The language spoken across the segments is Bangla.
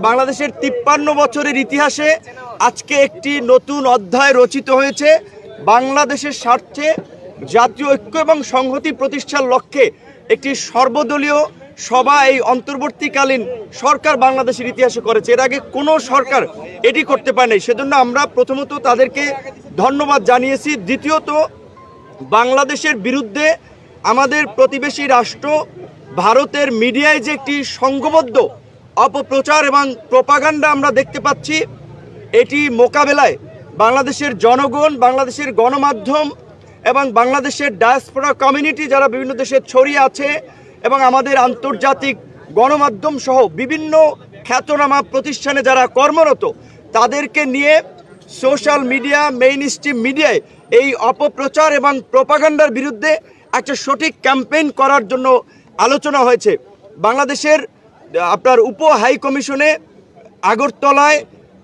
বাংলাদেশের 53 বছরের ইতিহাসে আজকে একটি নতুন অধ্যায় রচিত হয়েছে। বাংলাদেশের স্বার্থে জাতীয় ঐক্য এবং সংহতি প্রতিষ্ঠার লক্ষ্যে একটি সর্বদলীয় সভা এই অন্তর্বর্তীকালীন সরকার বাংলাদেশের ইতিহাসে করেছে। এর আগে কোনো সরকার এটি করতে পারে নাই। সেজন্য আমরা প্রথমত তাদেরকে ধন্যবাদ জানিয়েছি। দ্বিতীয়ত, বাংলাদেশের বিরুদ্ধে আমাদের প্রতিবেশী রাষ্ট্র ভারতের মিডিয়ায় যে একটি সংঘবদ্ধ অপপ্রচার এবং প্রোপাগান্ডা আমরা দেখতে পাচ্ছি, এটি মোকাবেলায় বাংলাদেশের জনগণ, বাংলাদেশের গণমাধ্যম এবং বাংলাদেশের ডায়াসপোরা কমিউনিটি যারা বিভিন্ন দেশে ছড়িয়ে আছে এবং আমাদের আন্তর্জাতিক গণমাধ্যম সহ বিভিন্ন খ্যাতনামা প্রতিষ্ঠানে যারা কর্মরত, তাদেরকে নিয়ে সোশ্যাল মিডিয়া, মেইন স্ট্রিম মিডিয়ায় এই অপপ্রচার এবং প্রোপাগান্ডার বিরুদ্ধে একটা সঠিক ক্যাম্পেইন করার জন্য আলোচনা হয়েছে। বাংলাদেশের আপনার উপ হাই কমিশনে আগরতলায়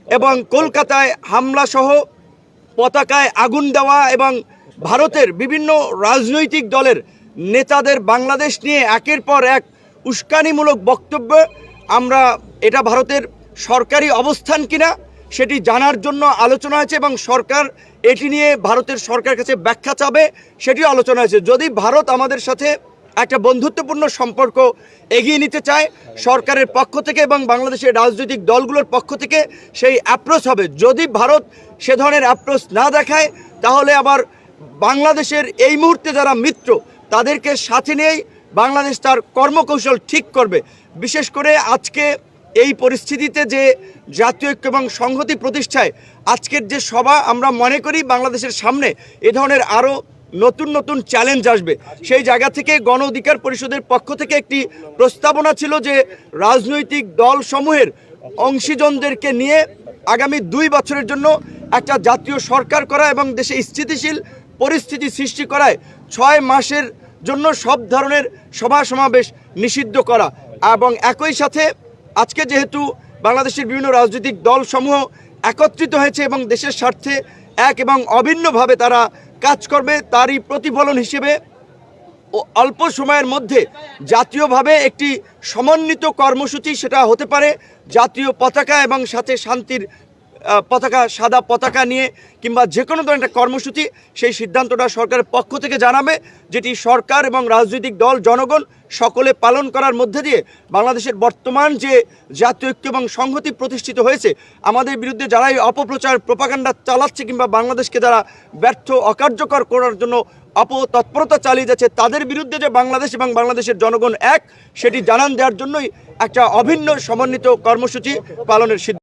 এবং কলকাতায় হামলা সহ পতাকায় আগুন দেওয়া এবং ভারতের বিভিন্ন রাজনৈতিক দলের নেতাদের বাংলাদেশ নিয়ে একের পর এক উস্কানিমূলক বক্তব্য, আমরা এটা ভারতের সরকারি অবস্থান কিনা সেটি জানার জন্য আলোচনা হয়েছে এবং সরকার এটি নিয়ে ভারতের সরকারের কাছে ব্যাখ্যা চাবে, সেটিও আলোচনা হয়েছে। যদি ভারত আমাদের সাথে একটা বন্ধুত্বপূর্ণ সম্পর্ক এগিয়ে নিতে চায় সরকারের পক্ষ থেকে এবং বাংলাদেশের রাজনৈতিক দলগুলোর পক্ষ থেকে সেই অ্যাপ্রোচ হবে। যদি ভারত সে ধরনের অ্যাপ্রোচ না দেখায়, তাহলে আবার বাংলাদেশের এই মুহূর্তে যারা মিত্র তাদেরকে সাথে নিয়েই বাংলাদেশ তার কর্মকৌশল ঠিক করবে। বিশেষ করে আজকে এই পরিস্থিতিতে যে জাতীয় ঐক্য এবং সংহতি প্রতিষ্ঠায় আজকের যে সভা, আমরা মনে করি বাংলাদেশের সামনে এ ধরনের আরও নতুন নতুন চ্যালেঞ্জ আসবে। সেই জায়গা থেকে গণ অধিকার পরিষদের পক্ষ থেকে একটি প্রস্তাবনা ছিল যে রাজনৈতিক দলসমূহের অংশীজনদেরকে নিয়ে আগামী 2 বছরের জন্য একটা জাতীয় সরকার করা এবং দেশে স্থিতিশীল পরিস্থিতি সৃষ্টি করায় 6 মাসের জন্য সব ধরনের সভা সমাবেশ নিষিদ্ধ করা। এবং একই সাথে আজকে যেহেতু বাংলাদেশের বিভিন্ন রাজনৈতিক দলসমূহ একত্রিত হয়েছে এবং দেশের স্বার্থে এক এবং অভিন্নভাবে তারা কাজ করবে, তারই প্রতিফলন হিসেবে অল্প সময়ের মধ্যে জাতীয়ভাবে একটি সমন্বিত কর্মসূচি, সেটা হতে পারে জাতীয় পতাকা এবং সাথে শান্তির পতাকা, সাদা পতাকা নিয়ে কিংবা যে কোনো ধরনের একটা কর্মসূচি, সেই সিদ্ধান্তটা সরকারের পক্ষ থেকে জানাবে, যেটি সরকার এবং রাজনৈতিক দল, জনগণ সকলে পালন করার মধ্যে দিয়ে বাংলাদেশের বর্তমান যে জাতীয় ঐক্য এবং সংহতি প্রতিষ্ঠিত হয়েছে, আমাদের বিরুদ্ধে যারা এই অপপ্রচার প্রোপাগান্ডা চালাচ্ছে কিংবা বাংলাদেশকে যারা ব্যর্থ অকার্যকর করার জন্য অপতৎপরতা চালিয়ে যাচ্ছে, তাদের বিরুদ্ধে যে বাংলাদেশ এবং বাংলাদেশের জনগণ এক, সেটি জানান দেওয়ার জন্যই একটা অভিন্ন সমন্বিত কর্মসূচি পালনের সিদ্ধান্ত।